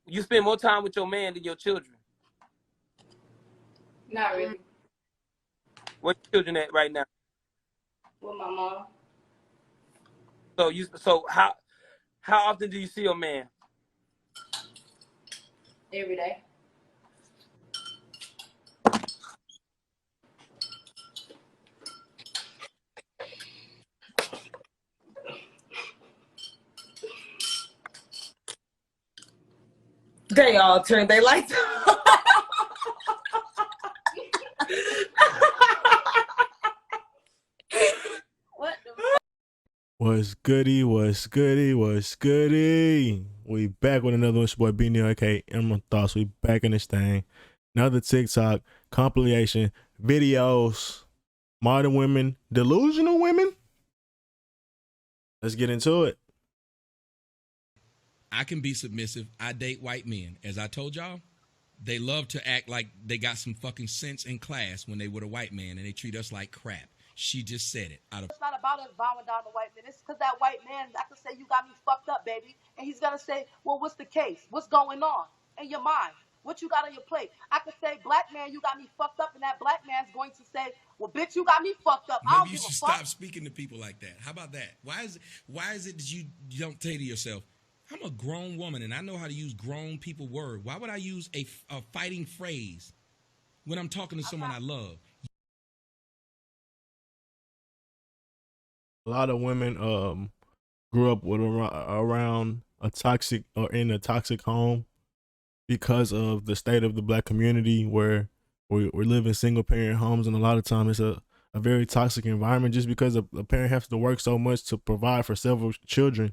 you spend more time with your man than your children? Not really. Where your children at right now? With my mom. So how often do you see your man? Every day. They all turned their lights on. What the fuck? What's goody? What's goody? What's goody? We back with another one. It's your boy B-Neil, aka Emerald Thoughts. We back in this thing. Another TikTok compilation videos. Modern women, delusional women. Let's get into it. I can be submissive. I date white men. As I told y'all, they love to act like they got some fucking sense in class when they with a white man, and they treat us like crap. She just said it. It's not about us bowing down to white men. It's because that white man, I can say, you got me fucked up, baby. And he's going to say, well, what's the case? What's going on in your mind? What you got on your plate? I could say, black man, you got me fucked up. And that black man's going to say, well, bitch, you got me fucked up. I don't Maybe you give a should fuck. stop speaking to people like that. How about that? Why is it that you don't say to yourself, I'm a grown woman and I know how to use grown people word. Why would I use a fighting phrase when I'm talking to someone I love? A lot of women grew up with around a toxic or in a toxic home because of the state of the black community where we live in single parent homes, and a lot of times it's a very toxic environment just because a parent has to work so much to provide for several children,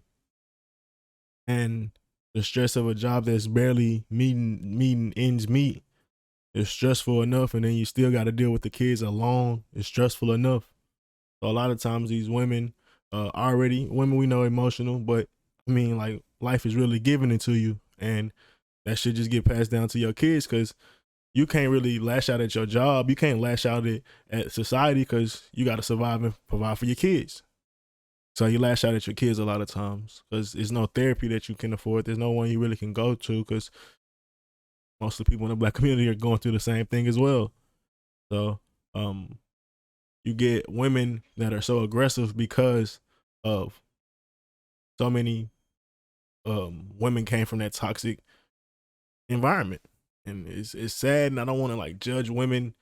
and the stress of a job that's barely meeting ends meet is stressful enough, and then you still got to deal with the kids alone. It's stressful enough. So a lot of times these women women we know emotional, but I mean, like, life is really giving it to you, and that should just get passed down to your kids, because you can't really lash out at your job. You can't lash out at society because you got to survive and provide for your kids. So you lash out at your kids a lot of times because there's no therapy that you can afford. There's no one you really can go to because most of the people in the black community are going through the same thing as well. So you get women that are so aggressive because of so many women came from that toxic environment, and it's sad. And I don't want to like judge women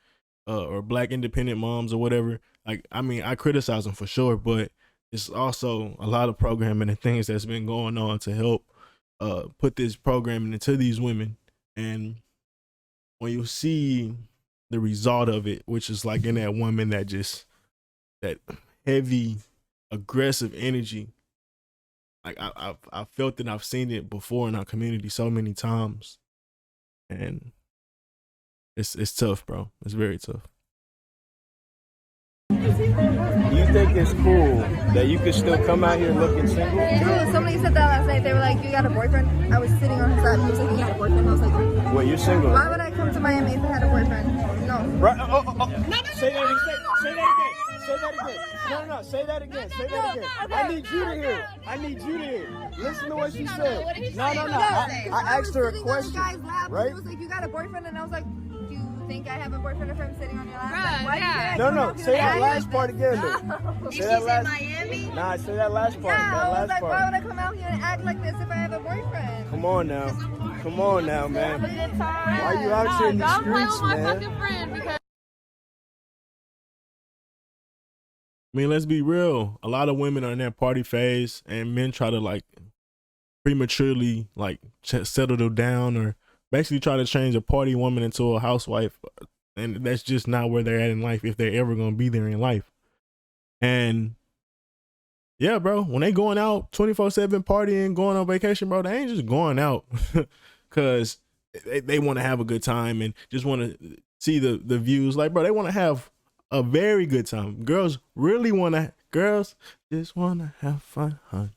or black independent moms or whatever. Like, I mean, I criticize them for sure, but it's also a lot of programming and things that's been going on to help put this programming into these women. And when you see the result of it, which is like in that woman that heavy aggressive energy, like I've felt it, I've seen it before in our community so many times, and it's tough, bro. It's very tough. You think it's cool that you can still come out here looking single? Dude, somebody said that last night. They were like, you got a boyfriend? I was sitting on his lap. He was like, you got a boyfriend? I was like, Well, you're single. why would I come to Miami if I had a boyfriend? No. Right? Say that again. Say that again. No. Say that again. Say that again. I need you to hear. I need you to hear. Listen to what she said. No. I asked her a question. Right? He was like, you got a boyfriend? And I was like, do you think I have a boyfriend if I'm sitting on your lap? Right, Why yeah. do you No. Say that last part again, though. Say that last. Miami? Nah, say that last part. Yeah, that I was last like, part. why would I come out here and act like this if I have a boyfriend? Come on now, man. Have a good time. Why are you out here in the Don't play streets, with my man? fucking friend because I mean, let's be real. A lot of women are in that party phase, and men try to like prematurely like settle them down, or basically try to change a party woman into a housewife, and that's just not where they're at in life if they're ever gonna be there in life. And yeah, bro, when they going out 24/7 partying, going on vacation, bro, they ain't just going out because they want to have a good time and just want to see the views. Like, bro, they want to have a very good time. Girls just want to have fun, hun.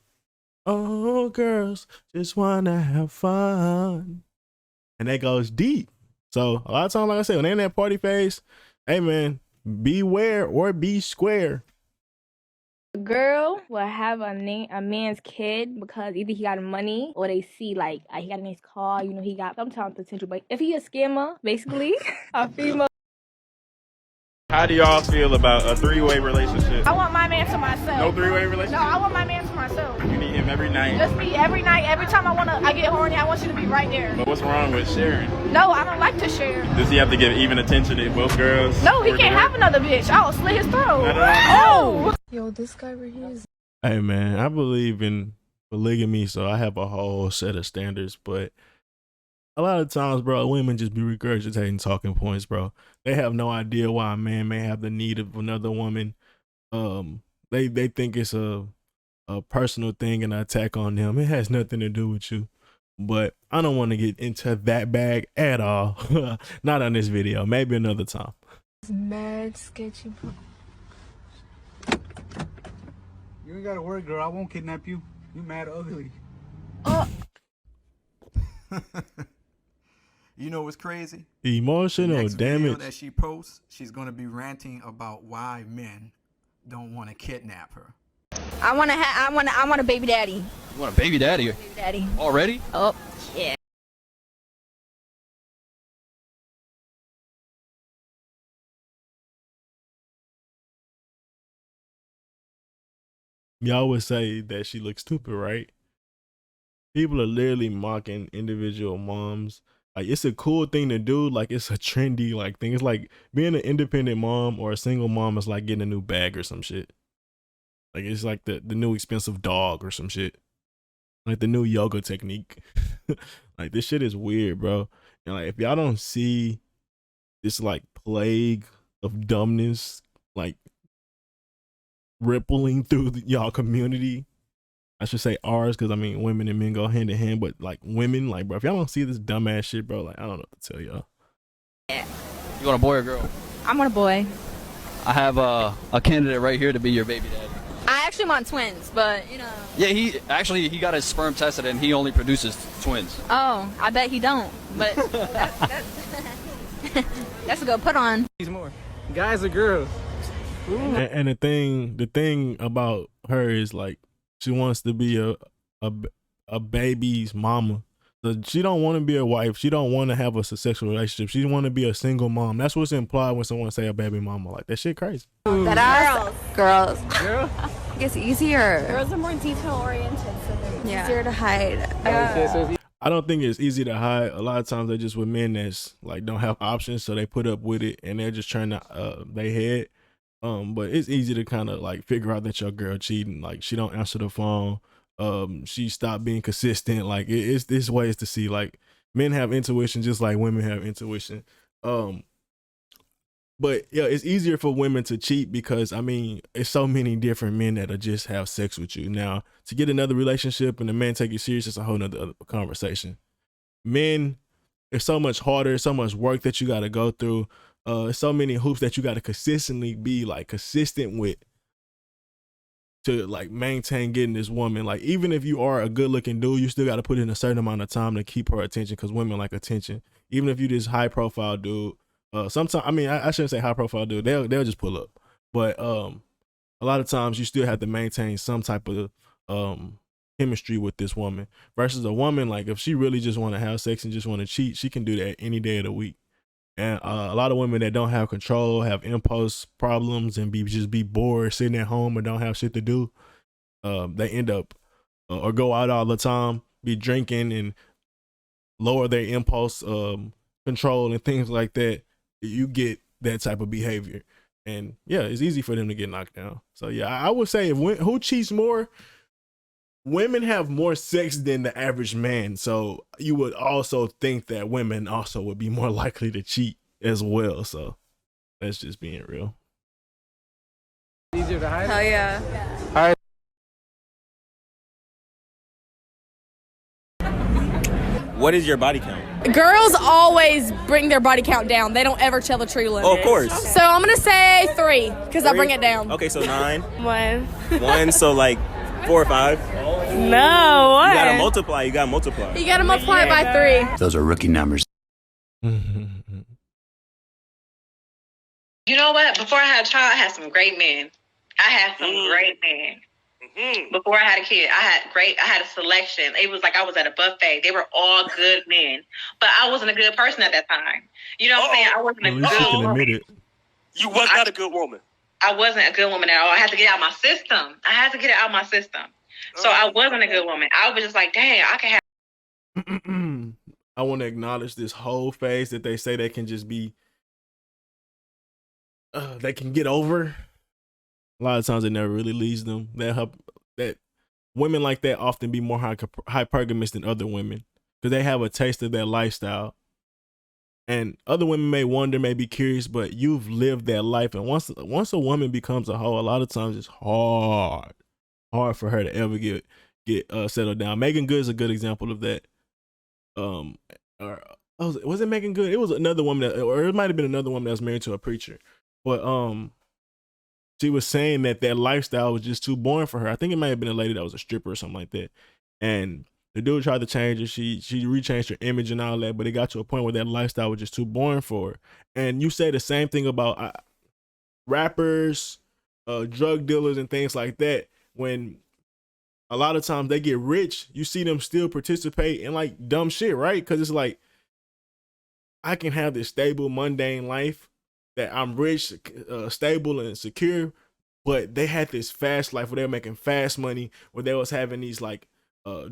Oh, girls just want to have fun. And that goes deep. So a lot of times, like I said, when they're in that party phase, hey man, beware or be square. A girl will have a man's kid because either he got money or they see like he got a nice car, you know, he got some type of potential. But if he a scammer, basically, a female. How do y'all feel about a three-way relationship? I want my man to myself. No three-way relationship? No, I want my man to myself. You need him every night? Just me every night. Every time I get horny, I want you to be right there. But what's wrong with sharing? No, I don't like to share. Does he have to give even attention to both girls? No, he can't have another bitch. I'll slit his throat. Oh! Yo, this guy right here is. Hey man, I believe in polygamy, so I have a whole set of standards, but a lot of times, bro, women just be regurgitating talking points, bro. They have no idea why a man may have the need of another woman. They think it's a personal thing and an attack on them. It has nothing to do with you. But I don't want to get into that bag at all. Not on this video. Maybe another time. It's mad sketchy. You ain't gotta worry, girl. I won't kidnap you. You mad ugly. You know what's crazy? Emotional Next video damage. that she posts, she's gonna be ranting about why men don't want to kidnap her. I want a baby daddy. You want a baby daddy? Baby daddy. Already? Oh, yeah. Y'all would say that she looks stupid, right? People are literally mocking individual moms. Like, it's a cool thing to do. Like, it's a trendy like thing. It's like being an independent mom or a single mom is like getting a new bag or some shit. Like, it's like the new expensive dog or some shit. Like the new yoga technique. Like, this shit is weird, bro. And like, if y'all don't see this like plague of dumbness, like rippling through y'all community, I should say ours, because I mean women and men go hand in hand, but like women, like, bro, if y'all don't see this dumbass shit, bro, like, I don't know what to tell y'all. Yeah. You want a boy or girl? I want a boy. I have a candidate right here to be your baby daddy. I actually want twins, but you know. Yeah, he got his sperm tested and he only produces twins. Oh, I bet he don't. But that's a good put on. He's more guys or girls. And the thing about her is like she wants to be a baby's mama. So she don't want to be a wife. She don't want to have a sexual relationship. She want to be a single mom. That's what's implied when someone say a baby mama. Like, that shit crazy. That ass. Girls. Girl? It gets easier. Girls are more detail oriented, so they're Easier to hide. I don't think it's easy to hide. A lot of times they're just with men that's like don't have options, so they put up with it and they're just trying to they head. But it's easy to kind of like figure out that your girl cheating. Like, she don't answer the phone. She stopped being consistent. Like, it's this ways to see. Like, men have intuition just like women have intuition. But yeah, it's easier for women to cheat because I mean, it's so many different men that'll just have sex with you. Now, to get another relationship and the man take you serious, it's a whole nother conversation. Men, it's so much harder, so much work that you got to go through. So many hoops that you got to consistently be like consistent with to like maintain getting this woman. Like, even if you are a good looking dude, you still got to put in a certain amount of time to keep her attention, because women like attention. Even if you this high profile dude, sometimes, I mean, I shouldn't say high profile dude, they'll just pull up. But a lot of times you still have to maintain some type of chemistry with this woman, versus a woman, like, if she really just want to have sex and just want to cheat, she can do that any day of the week. And a lot of women that don't have control, have impulse problems, and just be bored sitting at home or don't have shit to do, they end up or go out all the time, be drinking and lower their impulse control and things like that. You get that type of behavior, and yeah, it's easy for them to get knocked down. So yeah, I would say who cheats more? Women have more sex than the average man, so you would also think that women also would be more likely to cheat as well. So that's just being real. Easier to hide? Hell yeah. All right. What is your body count? Girls always bring their body count down. They don't ever tell the true limit. Oh, of course. So I'm gonna say 3 because I bring it down. Okay, so 9. 1. So like 4 or 5. No, what? You gotta multiply. You gotta multiply. You gotta multiply it by 3. Those are rookie numbers. You know what? Before I had a child, I had some great men. I had some great men. Before I had a kid, I had a selection. It was like I was at a buffet. They were all good men, but I wasn't a good person at that time. You know what I'm saying? I wasn't At least you can admit it. You was not a good woman. I wasn't a good woman at all. I had to get it out my system. So I wasn't a good woman. I was just like, dang, I can have. I want to acknowledge this whole phase that they say they can just be, they can get over. A lot of times it never really leads them. That women like that often be more hypergamous than other women because they have a taste of that lifestyle. And other women may wonder, may be curious, but you've lived that life. And once a woman becomes a hoe, a lot of times it's hard for her to ever get settled down. Megan Good is a good example of that. Was it Megan Good? It was another woman or it might have been another woman that was married to a preacher, but she was saying that lifestyle was just too boring for her. I think it might have been a lady that was a stripper or something like that, and the dude tried to change her. She rechanged her image and all that, but it got to a point where that lifestyle was just too boring for her. And you say the same thing about rappers, drug dealers, and things like that. When a lot of times they get rich, you see them still participate in like dumb shit, right? Because it's like, I can have this stable, mundane life that I'm rich, stable, and secure, but they had this fast life where they were making fast money, where they was having these like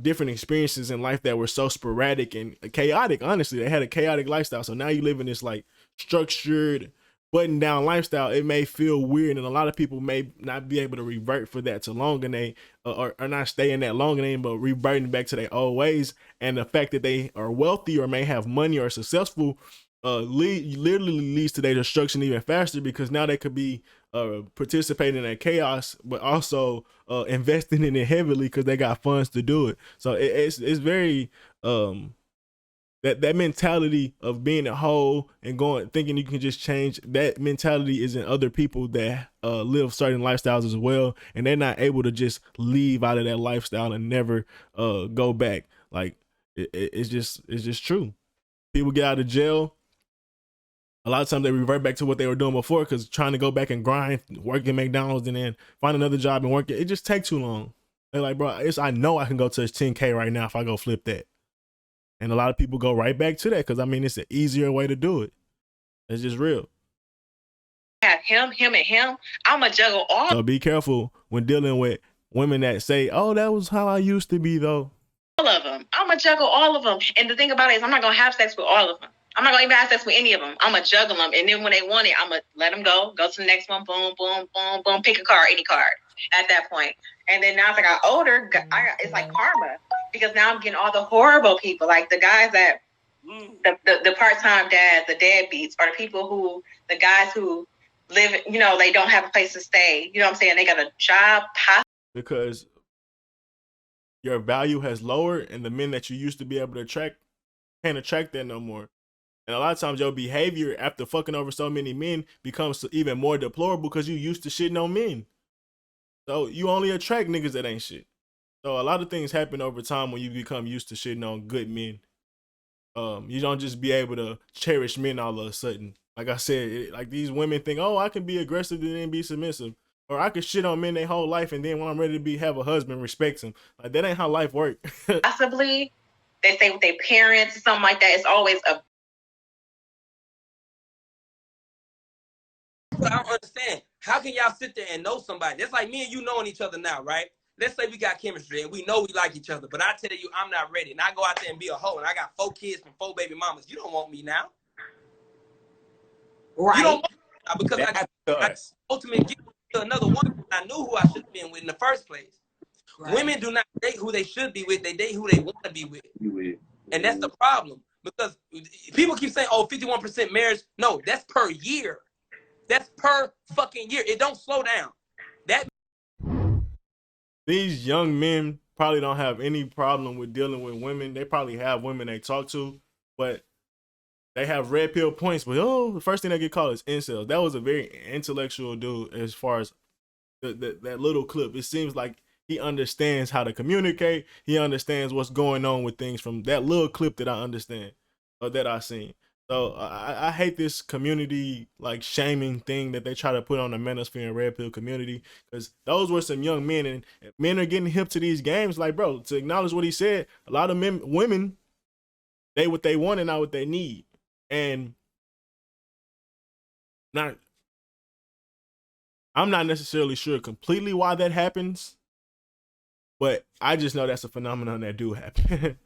different experiences in life that were so sporadic and chaotic. Honestly, they had a chaotic lifestyle. So now you live in this like structured, button down lifestyle. It may feel weird, and a lot of people may not be able to revert for that too long, and they are not staying that long in it, but reverting back to their old ways. And the fact that they are wealthy or may have money or successful literally leads to their destruction even faster, because now they could be participating in that chaos, but also investing in it heavily because they got funds to do it. So it's very that mentality of being a whole and thinking you can just change, that mentality is in other people that live certain lifestyles as well, and they're not able to just leave out of that lifestyle and never go back. Like it's just true. People get out of jail, a lot of times they revert back to what they were doing before, because trying to go back and grind, work at McDonald's and then find another job and work it just takes too long. They're like, bro, I know I can go touch 10K right now if I go flip that. And a lot of people go right back to that because, I mean, it's an easier way to do it. It's just real. Have him, and him. I'm a juggle all. So be careful when dealing with women that say, oh, that was how I used to be, though. All of them. I'm going to juggle all of them. And the thing about it is I'm not going to have sex with all of them. I'm not going to even have sex with any of them. I'm going to juggle them. And then when they want it, I'm going to let them go to the next one, boom, boom, boom, boom, pick a card, any card at that point. And then now as I got older, it's like karma, because now I'm getting all the horrible people, like the guys that, the part-time dads, the deadbeats, or the guys who live, they don't have a place to stay. You know what I'm saying? They got a job. Because your value has lowered, and the men that you used to be able to attract can't attract that no more. And a lot of times your behavior after fucking over so many men becomes even more deplorable because you used to shitting on men. So you only attract niggas that ain't shit. So a lot of things happen over time when you become used to shitting on good men. You don't just be able to cherish men all of a sudden. Like I said, like these women think, oh, I can be aggressive and then be submissive. Or I can shit on men their whole life, and then when I'm ready to have a husband, respect him. Like, that ain't how life works. Possibly, they stay with their parents or something like that. It's always a... But I don't understand. How can y'all sit there and know somebody? That's like me and you knowing each other now, right? Let's say we got chemistry and we know we like each other, but I tell you I'm not ready, and I go out there and be a hoe, and I got 4 kids from 4 baby mamas. You don't want me now. Right. You don't want me now because I got ultimate gift to another woman. I knew who I should have been with in the first place. Right. Women do not date who they should be with. They date who they want to be with. And that's the problem. Because people keep saying, oh, 51% marriage. No, that's per year. That's per fucking year. It don't slow down. These young men probably don't have any problem with dealing with women. They probably have women they talk to, but they have red pill points. But the first thing they get called is incels. That was a very intellectual dude as far as that little clip. It seems like he understands how to communicate. He understands what's going on with things from that little clip that I understand or that I seen. So I hate this community like shaming thing that they try to put on the manosphere and red pill community, because those were some young men, and men are getting hip to these games. Like, bro, to acknowledge what he said, a lot of women, they what they want and not what they need, and I'm not necessarily sure completely why that happens, but I just know that's a phenomenon that do happen.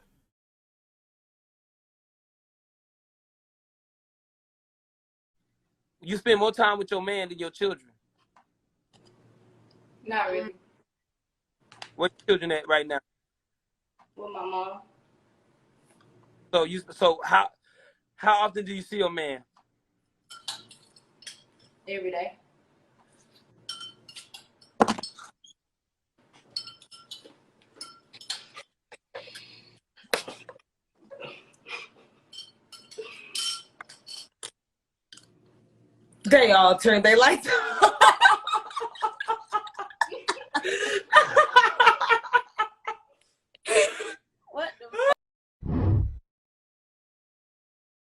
You spend more time with your man than your children. Not really. Where your children at right now? With my mom. So how often do you see your man? Every day. They all turned their lights on. What the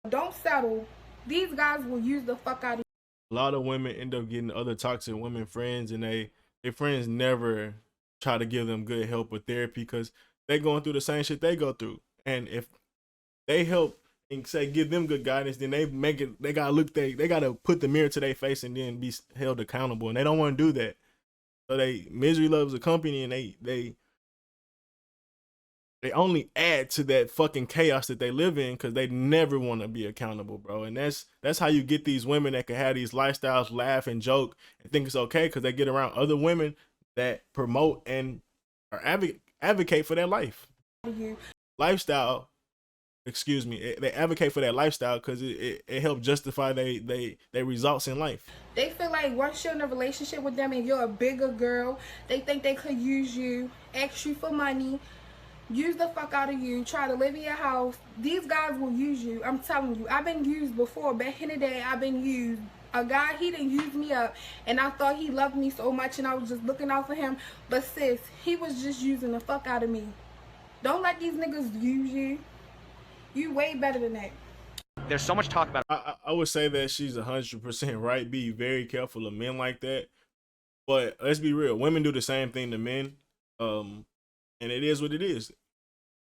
Don't settle. These guys will use the fuck out of you. A lot of women end up getting other toxic women friends, and their friends never try to give them good help or therapy because they're going through the same shit they go through. And if they help and say give them good guidance, then they gotta put the mirror to their face and then be held accountable. And they don't want to do that. So misery loves a company, and they only add to that fucking chaos that they live in because they never want to be accountable, bro. And that's how you get these women that can have these lifestyles, laugh and joke and think it's okay because they get around other women that promote and or advocate for their lifestyle. Excuse me. They advocate for that lifestyle because it helps justify their results in life. They feel like once you're in a relationship with them and you're a bigger girl, they think they could use you, ask you for money, use the fuck out of you, try to live in your house. These guys will use you. I'm telling you, I've been used before. Back in the day, I've been used. A guy, he didn't use me up, and I thought he loved me so much, and I was just looking out for him. But sis, he was just using the fuck out of me. Don't let these niggas use you. You way better than that. There's so much talk about. I would say that she's 100% right. Be very careful of men like that. But let's be real, women do the same thing to men. And it is what it is.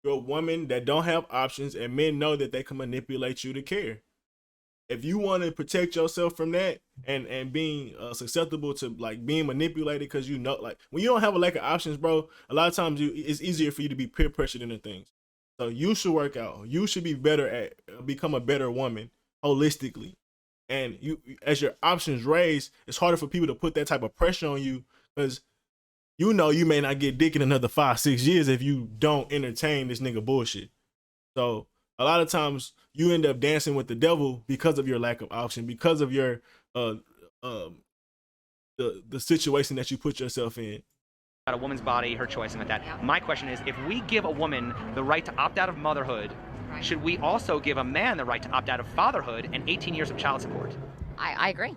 You're a woman that don't have options, and men know that they can manipulate you to care. If you want to protect yourself from that and being susceptible to like being manipulated, because you know, like when you don't have a lack of options, bro, a lot of times it's easier for you to be peer pressured into things. So you should work out. You should be better at become a better woman holistically. And you, as your options raise, it's harder for people to put that type of pressure on you because you know you may not get dick in another 5-6 years if you don't entertain this nigga bullshit. So a lot of times you end up dancing with the devil because of your lack of option, because of your the situation that you put yourself in. A woman's body, her choice, and like that. Yeah. My question is, if we give a woman the right to opt out of motherhood, right, should we also give a man the right to opt out of fatherhood and 18 years of child support? I agree.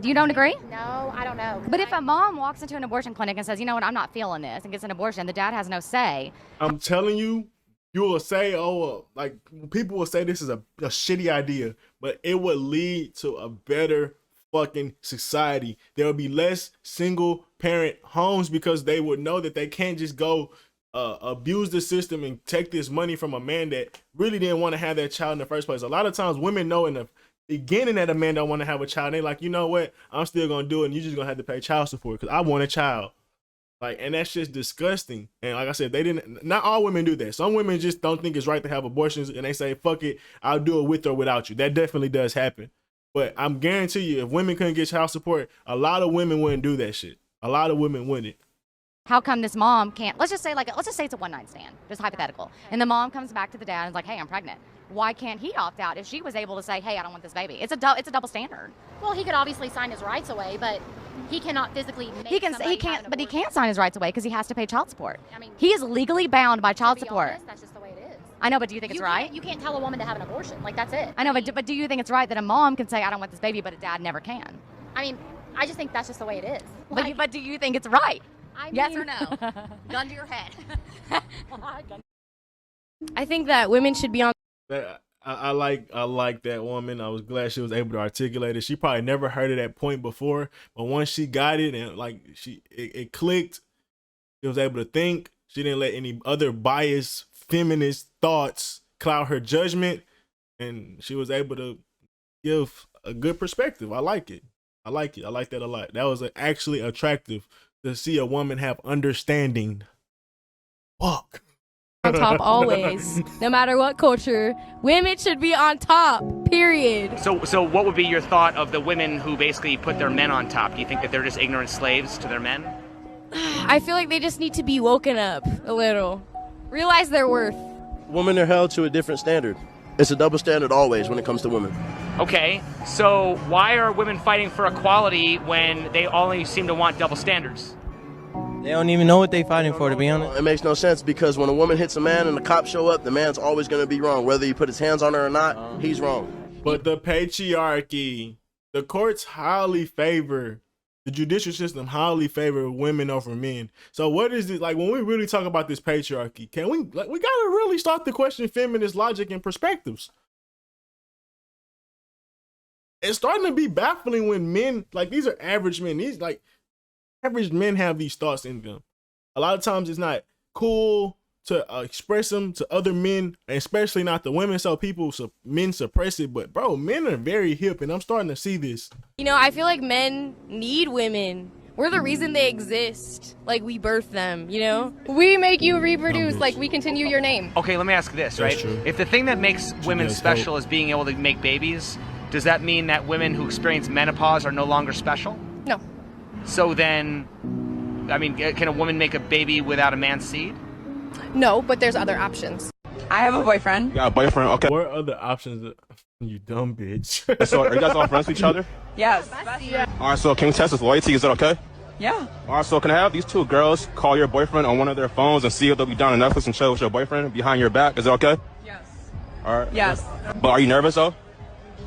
You don't agree? No, I don't know. But if a mom walks into an abortion clinic and says, you know what, I'm not feeling this, and gets an abortion, the dad has no say. I'm telling you, you will say, like people will say this is a shitty idea, but it would lead to a better fucking society. There would be less single parent homes because they would know that they can't just go abuse the system and take this money from a man that really didn't want to have that child in the first place. A lot of times women know in the beginning that a man don't want to have a child. They're like, you know what? I'm still going to do it, and you're just going to have to pay child support because I want a child. Like, and that's just disgusting. And like I said, not all women do that. Some women just don't think it's right to have abortions, and they say, fuck it, I'll do it with or without you. That definitely does happen. But I'm guarantee you, if women couldn't get child support, a lot of women wouldn't do that shit. A lot of women wouldn't. How come this mom can't, let's just say it's a one-night stand, just hypothetical. And the mom comes back to the dad and is like, hey, I'm pregnant. Why can't he opt out if she was able to say, hey, I don't want this baby? It's a double standard. Well, he could obviously sign his rights away, but he cannot physically make he can't sign his rights away because he has to pay child support. I mean, he is legally bound by child support. Honest, that's just the way it is. I know, but do you think it's right? You can't tell a woman to have an abortion. Like, that's it. I know, but do you think it's right that a mom can say, I don't want this baby, but a dad never can? I mean, I just think that's just the way it is. Like, but do you think it's right? Yes or no? Gun to your head. I think that women should be on. I like that woman. I was glad she was able to articulate it. She probably never heard of that point before, but once she got it and like it clicked, she was able to think. She didn't let any other biased feminist thoughts cloud her judgment, and she was able to give a good perspective. I like it. I like that a lot. That was actually attractive to see a woman have understanding. Fuck. On top always. No matter what culture, women should be on top, period. So what would be your thought of the women who basically put their men on top? Do you think that they're just ignorant slaves to their men? I feel like they just need to be woken up a little. Realize their worth. Women are held to a different standard. It's a double standard always when it comes to women. Okay, so why are women fighting for equality when they only seem to want double standards? They don't even know what they're fighting for, to be honest. It makes no sense because when a woman hits a man and the cops show up, the man's always going to be wrong. Whether he put his hands on her or not, he's wrong. But the patriarchy, the courts highly favor, the judicial system highly favor women over men. So what is it like when we really talk about this patriarchy? Can we gotta really start to question feminist logic and perspectives? It's starting to be baffling when men, like these are average men. These like average men have these thoughts in them. A lot of times it's not cool to express them to other men, and especially not the women. So men suppress it. But bro, men are very hip, and I'm starting to see this. You know, I feel like men need women. We're the reason they exist. Like, we birth them, you know? We make you reproduce, like, we continue your name. Okay, let me ask this, right? True. If the thing that makes women special is being able to make babies, does that mean that women who experience menopause are no longer special? No. So then, I mean, can a woman make a baby without a man's seed? No, but there's other options. I have a boyfriend. You got a boyfriend? Okay. What are other options? You dumb bitch. So are you guys all friends with each other? Yes. All right, so can we test his loyalty? Is that okay? Yeah. All right, so can I have these two girls call your boyfriend on one of their phones and see if they'll be down on Netflix and chill with your boyfriend behind your back? Is that okay? Yes. All right. Yes. But are you nervous though?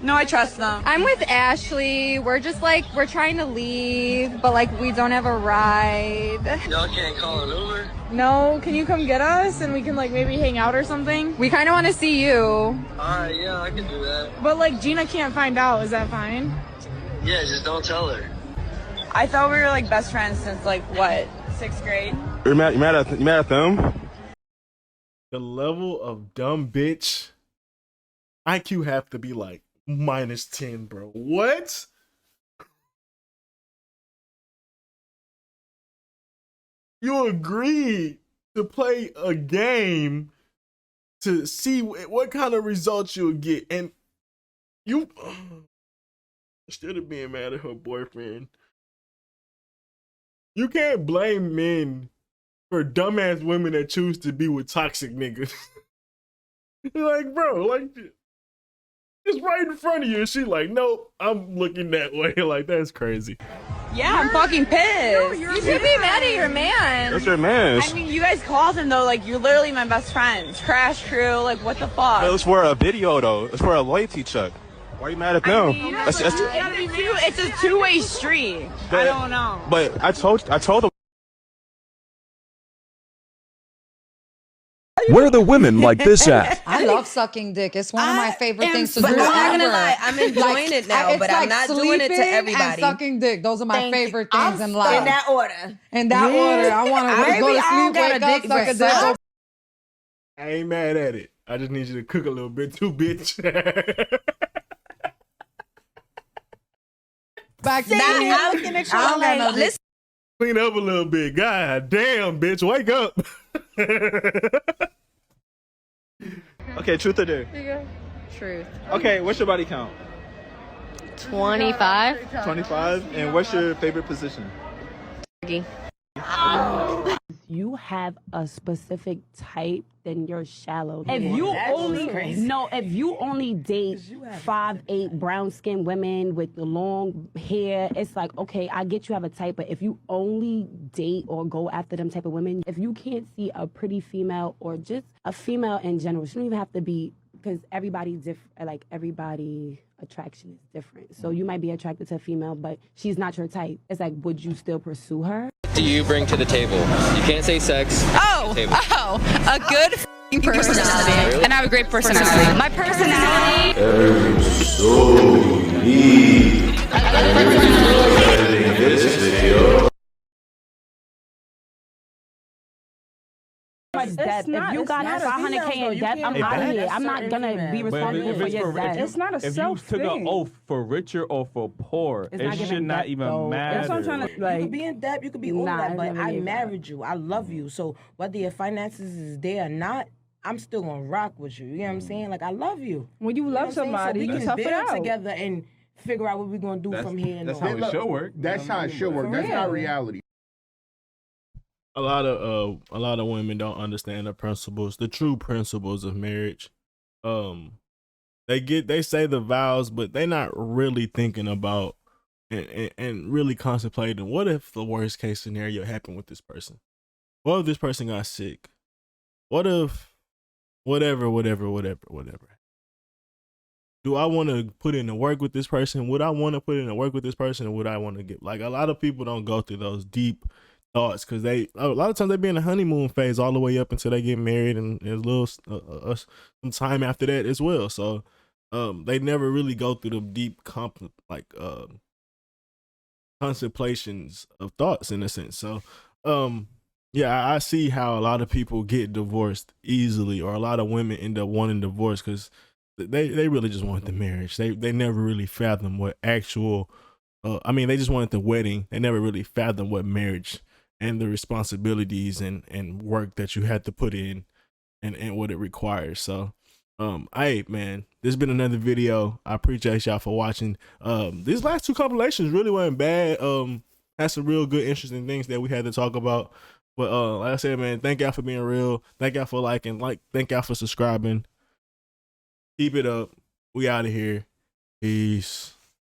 No, I trust them. I'm with Ashley. We're just like, we're trying to leave, but like we don't have a ride. Y'all can't call an Uber? No, can you come get us and we can like maybe hang out or something? We kind of want to see you. Alright, yeah, I can do that. But like Gina can't find out. Is that fine? Yeah, just don't tell her. I thought we were like best friends since like what, 6th grade? You mad at them? The level of dumb bitch IQ have to be like -10, bro. What? You agreed to play a game to see what kind of results you'll get, and you instead of being mad at her boyfriend, you can't blame men for dumbass women that choose to be with toxic niggas. Like, bro, like, it's right in front of you, and she like, nope, I'm looking that way. Like, that's crazy. Yeah, I'm fucking pissed. You should be mad at your man. That's your man. I mean, you guys called him though, like you're literally my best friends. Crash crew, like what the fuck? It's for a video though. It's for a loyalty check. Why are you mad at them? I mean, it's a two-way street. I don't know. But I told them. Where are the women like this at? I love sucking dick. It's one of my favorite things to do. I'm not gonna ever. lie, I'm enjoying it now, It's but I'm like not doing it to sleeping everybody. And sucking dick. Those are my favorite things in life. In that order. In that order. I want to go to sleep, wake up, suck a dick. Go. I ain't mad at it. I just need you to cook a little bit too, bitch. Back to Now me. I'm looking at you. I don't got no dick. Listen. Clean up a little bit. God damn, bitch, wake up. Okay, truth or dare? Truth. Okay, what's your body count? 25. 25. And what's your favorite position? You have a specific type, then you're shallow. If Yeah, you that's only crazy. if you only date 5'8" brown skinned women with the long hair, it's like, okay, I get you have a type, but if you only date or go after them type of women, if you can't see a pretty female or just a female in general, she don't even have to be, because everybody attraction is different. So you might be attracted to a female, but she's not your type. It's like, would you still pursue her? Do you bring to the table? You can't say sex. Oh, Table. a good personality. And I have a great personality. My personality. Debt. If you got 500K in debt, I'm out of here. I'm not gonna be responsible for your debt. It's not a self thing. If you took an oath for richer or for poor, it should not even matter. That's what I'm trying to, you could be in debt, you could be all that, but I married you. I love you. So whether your finances is there or not, I'm still gonna rock with you. You know what I'm saying? Like, I love you. When you love somebody, so we you can tough it build out together and figure out what we're gonna do from here. That's how it should work. That's how it should work. That's not reality. A lot of women don't understand the principles, the true principles of marriage. They say the vows, but they're not really thinking about and really contemplating, what if the worst case scenario happened with this person? What if this person got sick? What if whatever. Do I want to put in the work with this person? Would I want to put in the work with this person, or would I want to get, like, a lot of people don't go through those deep thoughts because a lot of times they be in the honeymoon phase all the way up until they get married, and there's a little some time after that as well. So they never really go through the deep contemplations of thoughts, in a sense. So yeah, I see how a lot of people get divorced easily, or a lot of women end up wanting divorce because they really just want the marriage. They never really fathom what actual they just wanted the wedding. They never really fathom what marriage and the responsibilities and work that you had to put in and what it requires. So hey man, this has been another video. I appreciate y'all for watching. These last two compilations really weren't bad. Had some real good interesting things that we had to talk about. But like I said, man, thank y'all for being real. Thank y'all for liking, thank y'all for subscribing. Keep it up. We out of here. Peace.